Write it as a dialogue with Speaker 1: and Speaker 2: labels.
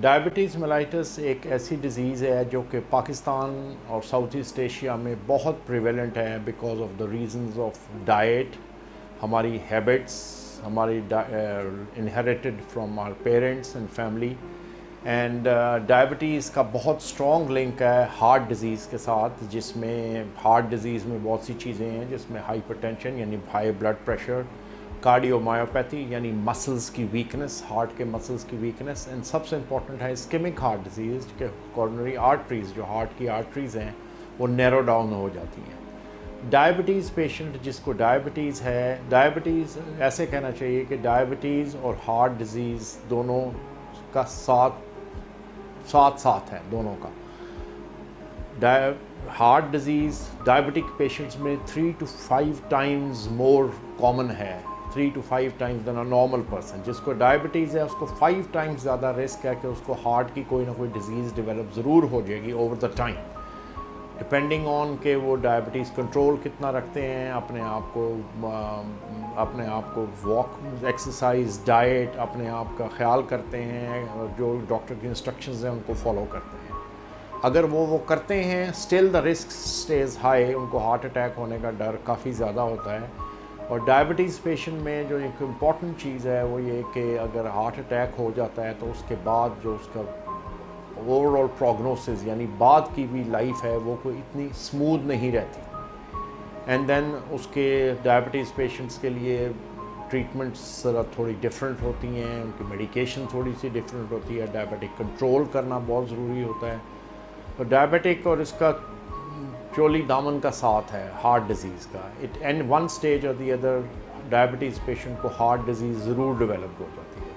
Speaker 1: Diabetes mellitus एक ऐसी disease है जो कि पाकिस्तान और साउथ ईस्ट एशिया में बहुत प्रिवेलेंट है because of the reasons of diet, हमारी हैबिट्स, हमारी inherited from our parents and family. And diabetes का बहुत स्ट्रॉन्ग लिंक है हार्ट डिज़ीज़ के साथ, जिसमें हार्ट डिज़ीज़ में बहुत सी चीज़ें हैं, जिसमें हाइपरटेंशन यानी हाई ब्लड प्रेशर, कार्डियोमायोपैथी यानी मसल्स की वीकनेस, हार्ट के मसल्स की वीकनेस, एंड सबसे इम्पॉर्टेंट है स्किमिक हार्ट डिजीज़ के कॉर्नरी आर्टरीज़, जो हार्ट की आर्टरीज़ हैं वो नैरो डाउन हो जाती हैं। डायबिटीज़ पेशेंट जिसको डायबिटीज़ है, डायबिटीज़ ऐसे कहना चाहिए कि डायबिटीज़ और हार्ट डिज़ीज़ दोनों का साथ साथ है दोनों का। हार्ट डिज़ीज़ डायबिटिक पेशेंट्स में 3 to 5 टाइम्स मोर कॉमन है, 3 to 5 times than a normal person. जिसको डायबिटीज़ है उसको 5 टाइम्स ज़्यादा रिस्क है कि उसको हार्ट की कोई ना कोई डिज़ीज़ डेवलप ज़रूर हो जाएगी over the time, depending on के वो डायबिटीज़ कंट्रोल कितना रखते हैं, अपने आप को वॉक, एक्सरसाइज, डाइट, अपने आप का ख्याल करते हैं और जो डॉक्टर की इंस्ट्रक्शंस हैं उनको फॉलो करते हैं। अगर वो करते हैं, still the risk stage high, उनको हार्ट अटैक होने का डर काफ़ी ज़्यादा होता है। और डायबिटीज़ पेशेंट में जो एक इम्पॉर्टेंट चीज़ है वो ये कि अगर हार्ट अटैक हो जाता है तो उसके बाद जो उसका ओवरऑल प्रोग्नोसिस यानी बाद की भी लाइफ है वो कोई इतनी स्मूथ नहीं रहती। एंड देन उसके डायबिटीज़ पेशेंट्स के लिए ट्रीटमेंट्स ज़रा थोड़ी डिफरेंट होती हैं, उनकी मेडिकेशन थोड़ी सी डिफरेंट होती है, डायबिटिक कंट्रोल करना बहुत ज़रूरी होता है। तो डायबिटिक और इसका चोली दामन का साथ है हार्ट डिज़ीज़ का, इट एंड वन स्टेज और दी अदर डायबिटीज़ पेशेंट को हार्ट डिज़ीज़ ज़रूर डेवलप हो जाती है।